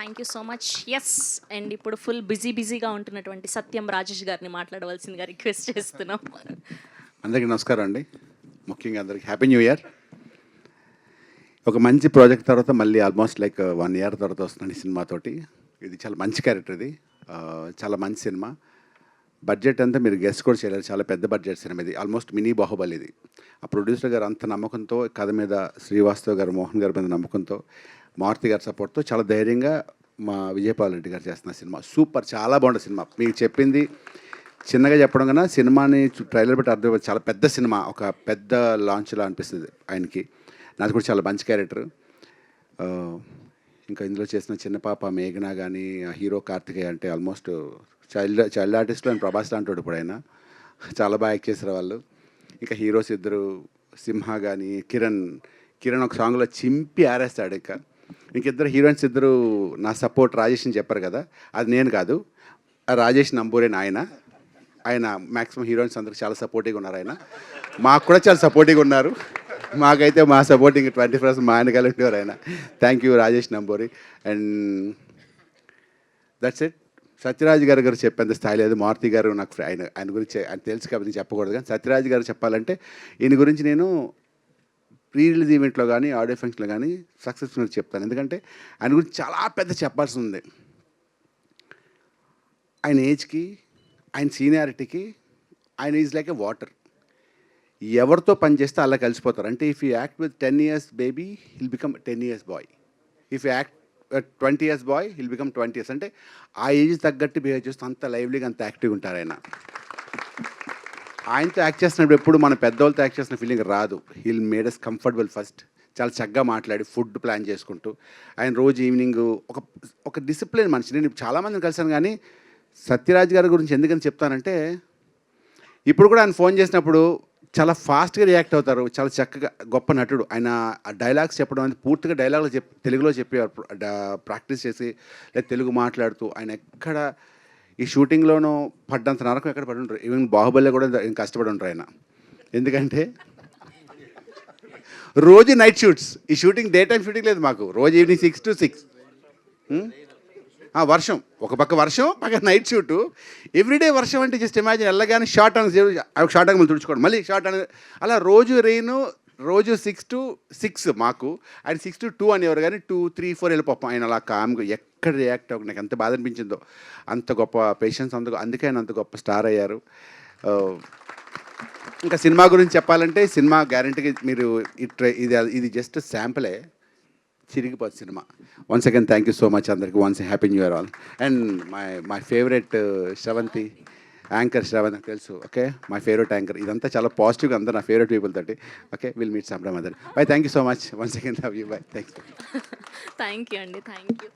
Thank you so much. Yes. And ఇప్పుడు full బిజీగా ఉంటున్నటువంటి సత్యం రాజేష్ గారిని మాట్లాడవలసిందిగా రిక్వెస్ట్ చేస్తున్నాం. అందరికీ నమస్కారం అండి. ముఖ్యంగా అందరికీ హ్యాపీ న్యూ ఇయర్. ఒక మంచి ప్రాజెక్ట్ తర్వాత మళ్ళీ ఆల్మోస్ట్ లైక్ 1 ఇయర్ తర్వాత వస్తున్నాను ఈ సినిమాతోటి. ఇది చాలా మంచి క్యారెక్టర్, ఇది చాలా మంచి సినిమా. బడ్జెట్ అంతా మీరు గెస్ట్ కూడా చేయలేరు, చాలా పెద్ద బడ్జెట్ సినిమా ఇది, ఆల్మోస్ట్ మినీ బాహుబలి ఇది. ఆ ప్రొడ్యూసర్ గారు అంత నమ్మకంతో కథ మీద, శ్రీవాస్తవ్ గారు, మోహన్ గారి మీద నమ్మకంతో, మారుతి గారి సపోర్ట్తో చాలా ధైర్యంగా మా విజయపాల్ రెడ్డి గారు చేస్తున్న సినిమా సూపర్, చాలా బాగుంటుంది సినిమా. మీకు చెప్పింది చిన్నగా చెప్పడం కన్నా సినిమాని ట్రైలర్ పెట్టి అర్థం, చాలా పెద్ద సినిమా, ఒక పెద్ద లాంచ్లా అనిపిస్తుంది ఆయనకి. నాది కూడా చాలా మంచి క్యారెక్టర్. ఇంకా ఇందులో చేసిన చిన్న పాప మేఘన కానీ, హీరో కార్తికేయ అంటే ఆల్మోస్ట్ చైల్డ్ ఆర్టిస్ట్లో ఆయన ప్రభాస్ లాంటి ఇప్పుడు ఆయన చాలా బాగా యాక్ట్ చేశారు వాళ్ళు. ఇంకా హీరోస్ ఇద్దరు, సింహ కానీ, కిరణ్ ఒక సాంగ్లో చింపి ఆరేస్తాడు. ఇంకిద్దరు హీరోయిన్స్ ఇద్దరు నా సపోర్ట్ రాజేష్ అని చెప్పారు కదా, అది నేను కాదు, రాజేష్ నంబూరేన్ ఆయన మ్యాక్సిమం హీరోయిన్స్ అందరికి చాలా సపోర్టివ్గా ఉన్నారు. ఆయన మాకు కూడా చాలా సపోర్టివ్గా ఉన్నారు. మాకైతే మా సపోర్టింగ్ 20% మా ఆయన కలిగి ఉండేవారు ఆయన. Thank you Rajesh Namburi. And that's it. Sathyaraj గారు చెప్పేంత స్థాయి లేదు. మారుతి గారు నాకు ఆయన గురించి ఆయన తెలుసు కాబట్టి చెప్పకూడదు, కానీ సత్యరాజ్ గారు చెప్పాలంటే ఈయన గురించి నేను ప్రీ రిలీజ్ ఈవెంట్లో కానీ, ఆడియో ఫంక్షన్లో కానీ సక్సెస్ఫుల్గా చెప్తాను. ఎందుకంటే ఆయన గురించి చాలా పెద్ద చెప్పాల్సి ఉంది. ఆయన ఏజ్కి, ఆయన సీనియారిటీకి ఆయన ఈజ్ లైక్ ఎ వాటర్. ఎవరితో పని చేస్తే అలా కలిసిపోతారు. అంటే if you act with 10 years baby he'll become 10 years boy. If you act 20 years boy he'll become 20 years. అంటే ఆ ఏజ్ తగ్గట్టు బిహేవ్ చేస్తూ అంత లైవ్లీగా, అంత యాక్టివ్గా ఉంటారు ఆయన. ఆయనతో యాక్ట్ చేస్తున్నప్పుడు ఎప్పుడు మన పెద్దవాళ్ళతో యాక్ట్ చేసిన ఫీలింగ్ రాదు. He'll made us comfortable first. చాలా చక్కగా మాట్లాడి ఫుడ్ ప్లాన్ చేసుకుంటూ ఆయన రోజు ఈవినింగ్ ఒక డిసిప్లిన్ మనిషి. నేను చాలామందిని కలిసాను, కానీ సత్యరాజ్ గారి గురించి ఎందుకని చెప్తానంటే, ఇప్పుడు కూడా ఆయన ఫోన్ చేసినప్పుడు చాలా ఫాస్ట్గా రియాక్ట్ అవుతారు. చాలా చక్కగా, గొప్ప నటుడు ఆయన. డైలాగ్స్ చెప్పడం అనేది పూర్తిగా డైలాగులు తెలుగులో చెప్పేవారు, ప్రాక్టీస్ చేసి లేదా తెలుగు మాట్లాడుతూ. ఆయన ఎక్కడ ఈ షూటింగ్లోనూ పడ్డంత నరకం ఎక్కడ పడి ఉంటారు. ఈవెన్ బాహుబలిలో కూడా కష్టపడి ఉంటారు ఆయన. ఎందుకంటే రోజు నైట్ షూట్స్. ఈ షూటింగ్ డే టైం షూటింగ్ లేదు మాకు, రోజు ఈవినింగ్ 6 to 6. వర్షం, ఒక పక్క వర్షం, పక్క నైట్ షూటు. ఎవ్రీడే వర్షం అంటే జస్ట్ ఇమాజిన్. వెళ్ళగానే షార్ట్ అని మళ్ళీ తుడుచుకోవడం, మళ్ళీ షార్ట్ అని, అలా రోజు రెయిన్. రోజు 6 to 6 మాకు. ఆయన 6 to 2 అనేవారు, కానీ 2, 3, 4 వెళ్ళిపోతాం. ఆయన అలా కామ్గా ఎక్కడ రియాక్ట్ అవ్వక నాకు ఎంత బాధ అనిపించిందో. అంత గొప్ప పేషెన్స్, అందుకే ఆయన అంత గొప్ప స్టార్ అయ్యారు. ఇంకా సినిమా గురించి చెప్పాలంటే, సినిమా గ్యారంటీగా మీరు ఇది జస్ట్ శాంపులే, చిరిగిపోతుంది cinema. Once again thank you so much అందరికి. Once happy new year all. And my favourite Shravanti, anchor Shravanti తెలుసు. Okay, my favourite anchor. ఇదంతా చాలా పాజిటివ్గా, అందరూ నా ఫేవరెట్ పీపుల్ తోటి. Okay, will meet some time other. Bye. Thank you so much. Once again love you. Bye. Thank you. Thank you అండి. Thank you.